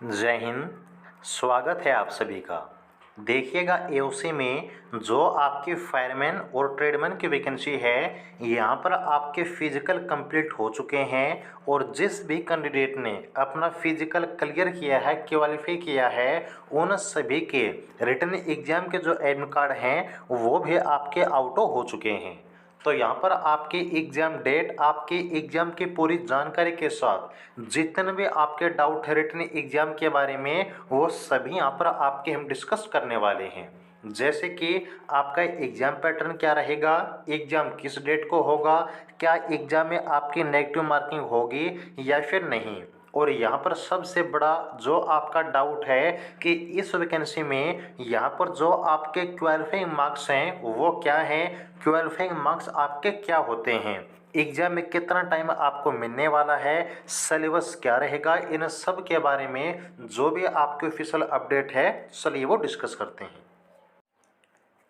जय हिंद। स्वागत है आप सभी का। देखिएगा एओसी में जो आपकी फायरमैन और ट्रेडमैन की वैकेंसी है, यहाँ पर आपके फिजिकल कंप्लीट हो चुके हैं और जिस भी कैंडिडेट ने अपना फिजिकल क्लियर किया है, क्वालिफाई किया है, उन सभी के रिटन एग्जाम के जो एडमिट कार्ड हैं वो भी आपके आउट हो चुके हैं। तो यहाँ पर आपके एग्ज़ाम डेट, आपके एग्ज़ाम की पूरी जानकारी के साथ जितने भी आपके डाउट है रिटन एग्ज़ाम के बारे में, वो सभी यहाँ पर आपके हम डिस्कस करने वाले हैं। जैसे कि आपका एग्ज़ाम पैटर्न क्या रहेगा, एग्ज़ाम किस डेट को होगा, क्या एग्ज़ाम में आपकी नेगेटिव मार्किंग होगी या फिर नहीं। और यहाँ पर सबसे बड़ा जो आपका डाउट है कि इस वैकेंसी में यहाँ पर जो आपके क्वालिफाइंग मार्क्स हैं वो क्या हैं, क्वालिफाइंग मार्क्स आपके क्या होते हैं, एग्जाम में कितना टाइम आपको मिलने वाला है, सिलेबस क्या रहेगा, इन सब के बारे में जो भी आपके ऑफिशियल अपडेट है चलिए वो डिस्कस करते हैं।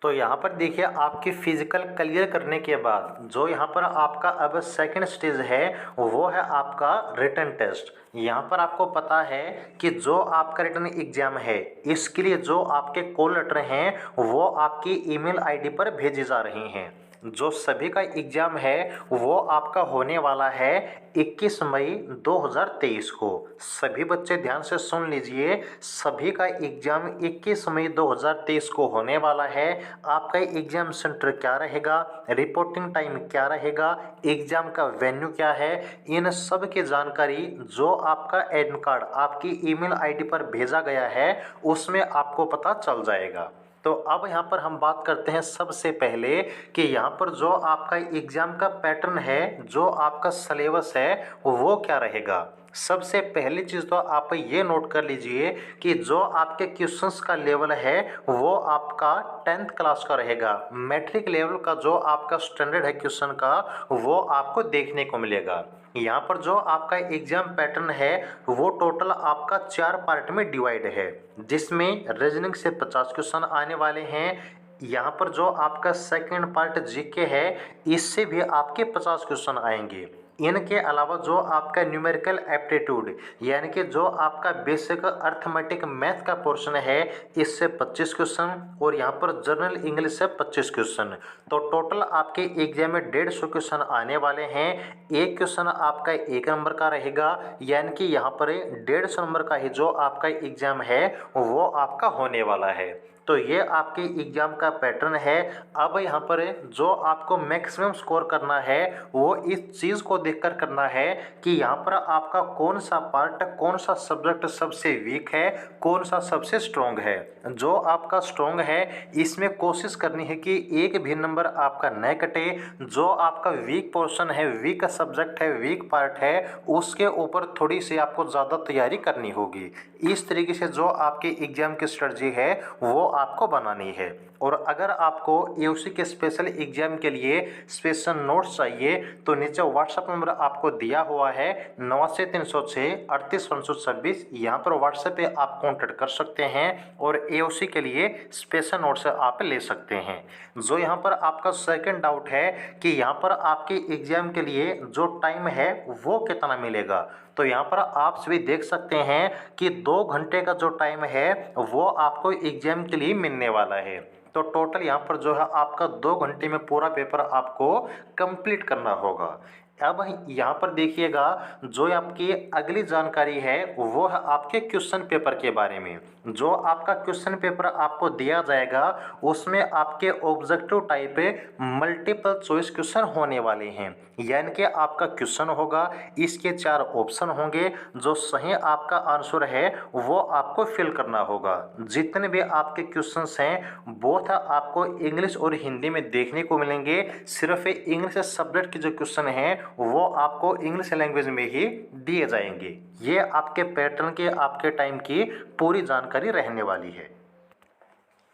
तो यहाँ पर देखिए आपकी फिजिकल क्लियर करने के बाद जो यहाँ पर आपका अब सेकंड स्टेज है वो है आपका रिटन टेस्ट। यहाँ पर आपको पता है कि जो आपका रिटन एग्जाम है इसके लिए जो आपके कॉल लेटर हैं वो आपकी ईमेल आईडी पर भेजे जा रहे हैं। जो सभी का एग्ज़ाम है वो आपका होने वाला है 21 मई 2023 को। सभी बच्चे ध्यान से सुन लीजिए, सभी का एग्ज़ाम 21 मई 2023 को होने वाला है। आपका एग्ज़ाम सेंटर क्या रहेगा, रिपोर्टिंग टाइम क्या रहेगा, एग्ज़ाम का वेन्यू क्या है, इन सब की जानकारी जो आपका एडमिट कार्ड आपकी ईमेल आईडी पर भेजा गया है उसमें आपको पता चल जाएगा। तो अब यहाँ पर हम बात करते हैं सबसे पहले कि यहाँ पर जो आपका एग्ज़ाम का पैटर्न है, जो आपका सिलेबस है वो क्या रहेगा। सबसे पहली चीज़ तो आप ये नोट कर लीजिए कि जो आपके क्वेश्चंस का लेवल है वो आपका 10th क्लास का रहेगा। मैट्रिक लेवल का जो आपका स्टैंडर्ड है क्वेश्चन का वो आपको देखने को मिलेगा। यहाँ पर जो आपका एग्जाम पैटर्न है वो टोटल आपका 4 पार्ट में डिवाइड है, जिसमें रीजनिंग से 50 क्वेश्चन आने वाले हैं। यहाँ पर जो आपका सेकंड पार्ट जीके है इससे भी आपके 50 क्वेश्चन आएंगे। इनके अलावा जो आपका न्यूमेरिकल एप्टीट्यूड यानी कि जो आपका बेसिक अर्थमेटिक मैथ का पोर्शन है इससे 25 क्वेश्चन और यहाँ पर जनरल इंग्लिश से 25 क्वेश्चन। तो टोटल आपके एग्जाम में 150 क्वेश्चन आने वाले हैं। एक क्वेश्चन आपका 1 नंबर का रहेगा, यानी कि यहाँ पर 150 नंबर का ही जो आपका एग्जाम है वो आपका होने वाला है। तो ये आपके एग्जाम का पैटर्न है। अब यहाँ पर जो आपको मैक्सिमम स्कोर करना है वो इस चीज़ को देखकर करना है कि यहाँ पर आपका कौन सा पार्ट, कौन सा सब्जेक्ट सबसे वीक है, कौन सा सबसे स्ट्रॉन्ग है। जो आपका स्ट्रॉन्ग है इसमें कोशिश करनी है कि एक भी नंबर आपका न कटे। जो आपका वीक पोर्शन है, वीक सब्जेक्ट है, वीक पार्ट है, उसके ऊपर थोड़ी सी आपको ज़्यादा तैयारी करनी होगी। इस तरीके से जो आपके एग्जाम की स्ट्रेटजी है वो आपको बनानी है। और अगर आपको एओसी के स्पेशल एग्जाम के लिए स्पेशल नोट्स चाहिए तो नीचे व्हाट्सएप नंबर आपको दिया हुआ है 8936 38 526। यहाँ पर व्हाट्सएप पे आप कॉन्टैक्ट कर सकते हैं और एओसी के लिए स्पेशल नोट्स आप ले सकते हैं। जो यहाँ पर आपका सेकंड डाउट है कि यहाँ पर आपके एग्जाम के लिए जो टाइम है वो कितना मिलेगा, तो यहाँ पर आप सभी देख सकते हैं कि 2 घंटे का जो टाइम है वो आपको एग्जाम के लिए मिलने वाला है। तो टोटल यहाँ पर जो है आपका 2 घंटे में पूरा पेपर आपको कंप्लीट करना होगा। अब यहाँ पर देखिएगा जो आपकी अगली जानकारी है वो है आपके क्वेश्चन पेपर के बारे में। जो आपका क्वेश्चन पेपर आपको दिया जाएगा उसमें आपके objective type multiple choice question होने वाले हैं, यानी कि आपका क्वेश्चन होगा, इसके 4 ऑप्शन होंगे, जो सही आपका आंसर है वो आपको फिल करना होगा। जितने भी आपके क्वेश्चंस हैं बोथ आपको इंग्लिश और हिंदी में देखने को मिलेंगे। सिर्फ इंग्लिश सब्जेक्ट के जो क्वेश्चन हैं वो आपको इंग्लिश लैंग्वेज में ही दिए जाएंगे। ये आपके पैटर्न के, आपके टाइम की पूरी जानकारी रहने वाली है।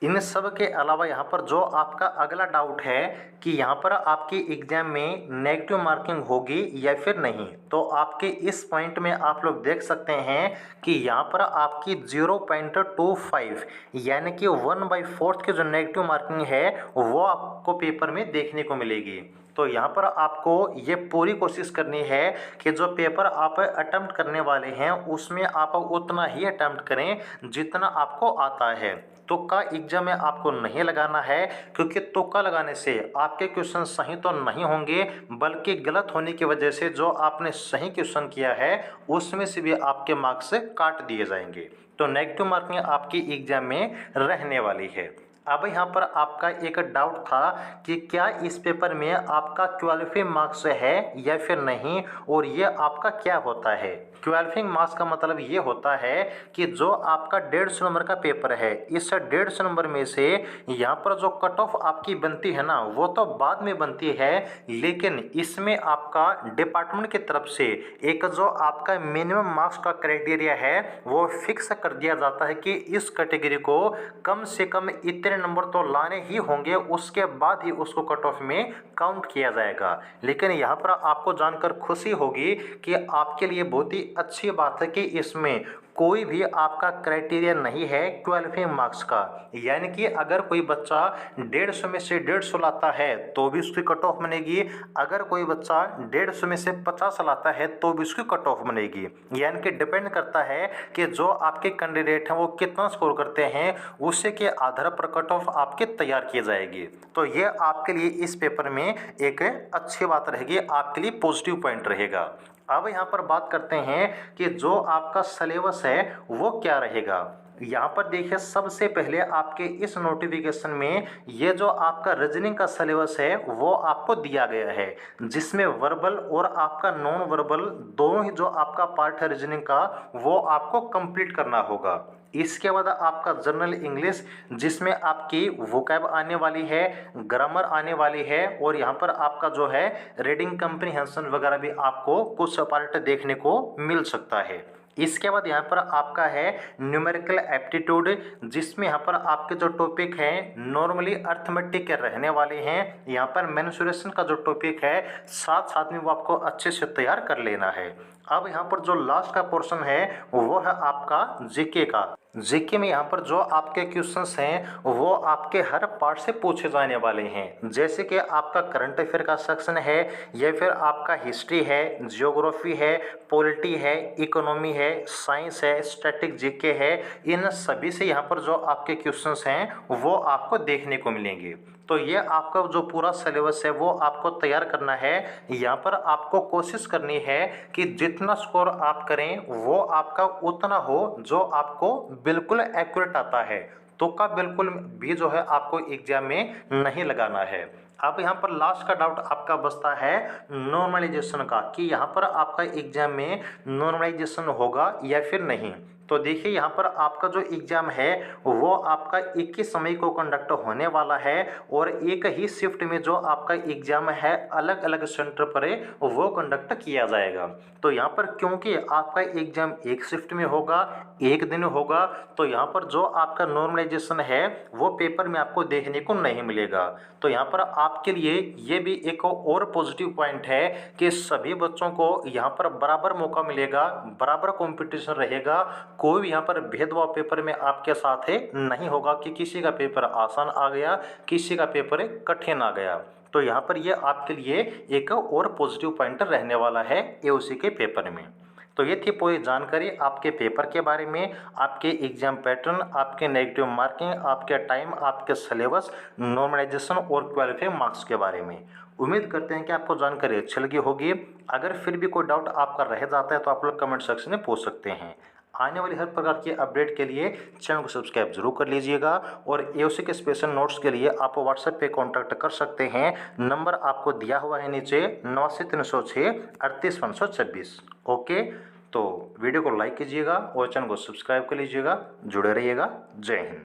इन सब के अलावा यहाँ पर जो आपका अगला डाउट है कि यहाँ पर आपकी एग्जाम में नेगेटिव मार्किंग होगी या फिर नहीं, तो आपके इस पॉइंट में आप लोग देख सकते हैं कि यहाँ पर आपकी 0.25 यानी कि 1/4 की जो नेगेटिव मार्किंग है वो आपको पेपर में देखने को मिलेगी। तो यहाँ पर आपको ये पूरी कोशिश करनी है कि जो पेपर आप अटेम्प्ट करने वाले हैं उसमें आप उतना ही अटेम्प्ट करें जितना आपको आता है। तुक्का एग्जाम में आपको नहीं लगाना है, क्योंकि तुक्का लगाने से आपके क्वेश्चन सही तो नहीं होंगे, बल्कि गलत होने की वजह से जो आपने सही क्वेश्चन किया है उसमें से भी आपके मार्क्स काट दिए जाएंगे। तो नेगेटिव मार्किंग आपकी एग्जाम में रहने वाली है। अब यहाँ पर आपका एक डाउट था कि क्या इस पेपर में आपका क्वालिफाइंग मार्क्स है या फिर नहीं, और ये आपका क्या होता है। क्वालिफाइंग मार्क्स का मतलब ये होता है कि जो आपका 150 नंबर का पेपर है, इस 150 नंबर में से यहाँ पर जो कट ऑफ आपकी बनती है ना, वो तो बाद में बनती है, लेकिन इसमें आपका डिपार्टमेंट की तरफ से एक जो आपका मिनिमम मार्क्स का क्राइटेरिया है वो फिक्स कर दिया जाता है कि इस कैटेगरी को कम से कम इतने नंबर तो लाने ही होंगे, उसके बाद ही उसको कट ऑफ में काउंट किया जाएगा। लेकिन यहाँ पर आपको जानकर खुशी होगी कि आपके लिए बहुत ही अच्छी बात है कि इसमें कोई भी आपका क्राइटेरिया नहीं है क्वालिफाइंग मार्क्स का। यानी कि अगर कोई बच्चा 150 में से 150 लाता है तो भी उसकी कट ऑफ बनेगी, अगर कोई बच्चा 150 में से 50 लाता है तो भी उसकी कट ऑफ बनेगी। यानी कि डिपेंड करता है कि जो आपके कैंडिडेट हैं वो कितना स्कोर करते हैं, उसी के आधार पर कट ऑफ आपके तैयार की जाएगी। तो ये आपके लिए इस पेपर में एक अच्छी बात रहेगी, आपके लिए पॉजिटिव पॉइंट रहेगा। अब यहाँ पर बात करते हैं कि जो आपका सिलेबस है वो क्या रहेगा। यहाँ पर देखिए, सबसे पहले आपके इस नोटिफिकेशन में ये जो आपका रीजनिंग का सिलेबस है वो आपको दिया गया है, जिसमें वर्बल और आपका नॉन वर्बल दोनों ही जो आपका पार्ट है रीजनिंग का वो आपको कंप्लीट करना होगा। इसके बाद आपका जनरल इंग्लिश, जिसमें आपकी वोकैब आने वाली है, ग्रामर आने वाली है, और यहाँ पर आपका जो है रीडिंग कम्प्रीहेंशन वगैरह भी आपको कुछ पार्ट देखने को मिल सकता है। इसके बाद यहाँ पर आपका है न्यूमेरिकल एप्टीट्यूड, जिसमें यहाँ पर आपके जो टॉपिक हैं नॉर्मली अर्थमेटिक के रहने वाले हैं। यहाँ पर मेंसुरेशन का जो टॉपिक है साथ साथ में वो आपको अच्छे से तैयार कर लेना है। अब यहाँ पर जो लास्ट का पोर्शन है वो है आपका जीके का। जीके में यहाँ पर जो आपके क्वेश्चंस हैं वो आपके हर पार्ट से पूछे जाने वाले हैं, जैसे कि आपका करंट अफेयर का सेक्शन है, या फिर आपका हिस्ट्री है, जियोग्राफी है, पॉलिटी है, इकोनॉमी है, साइंस है, स्टैटिक जीके है। इन सभी से यहाँ पर जो आपके क्वेश्चंस हैं वो आपको देखने को मिलेंगे। तो ये आपका जो पूरा सिलेबस है वो आपको तैयार करना है। यहाँ पर आपको कोशिश करनी है कि जितना स्कोर आप करें वो आपका उतना हो जो आपको बिल्कुल एक्यूरेट आता है। तुक्का बिल्कुल भी जो है आपको एग्जाम में नहीं लगाना है। अब यहाँ पर लास्ट का डाउट आपका बचता है नॉर्मलाइजेशन का, कि यहाँ पर आपका एग्जाम में नॉर्मलाइजेशन होगा या फिर नहीं। तो देखिए, यहाँ पर आपका जो एग्ज़ाम है वो आपका 21 मई को कंडक्ट होने वाला है, और एक ही शिफ्ट में जो आपका एग्ज़ाम है अलग अलग सेंटर पर वो कंडक्ट किया जाएगा। तो यहाँ पर क्योंकि आपका एग्ज़ाम एक शिफ्ट में होगा, एक दिन होगा, तो यहाँ पर जो आपका नॉर्मलाइजेशन है वो पेपर में आपको देखने को नहीं मिलेगा। तो यहाँ पर आपके लिए ये भी एक और पॉजिटिव पॉइंट है कि सभी बच्चों को यहाँ पर बराबर मौका मिलेगा, बराबर कंपटीशन रहेगा। कोई भी यहाँ पर भेदभाव पेपर में आपके साथ है नहीं होगा कि किसी का पेपर आसान आ गया, किसी का पेपर कठिन आ गया। तो यहाँ पर ये आपके लिए एक और पॉजिटिव पॉइंट रहने वाला है एओसी के पेपर में। तो ये थी पूरी जानकारी आपके पेपर के बारे में, आपके एग्जाम पैटर्न, आपके नेगेटिव मार्किंग, आपके टाइम, आपके सिलेबस, नॉर्मलाइजेशन और क्वालिफाइंग मार्क्स के बारे में। उम्मीद करते हैं कि आपको जानकारी अच्छी लगी होगी। अगर फिर भी कोई डाउट आपका रह जाता है तो आप लोग कमेंट सेक्शन में पूछ सकते हैं। आने वाली हर प्रकार की अपडेट के लिए चैनल को सब्सक्राइब जरूर कर लीजिएगा, और एओसी के स्पेशल नोट्स के लिए आप व्हाट्सएप पे कांटेक्ट कर सकते हैं। नंबर आपको दिया हुआ है नीचे 8936 ओके। तो वीडियो को लाइक कीजिएगा और चैनल को सब्सक्राइब कर लीजिएगा। जुड़े रहिएगा। जय हिंद।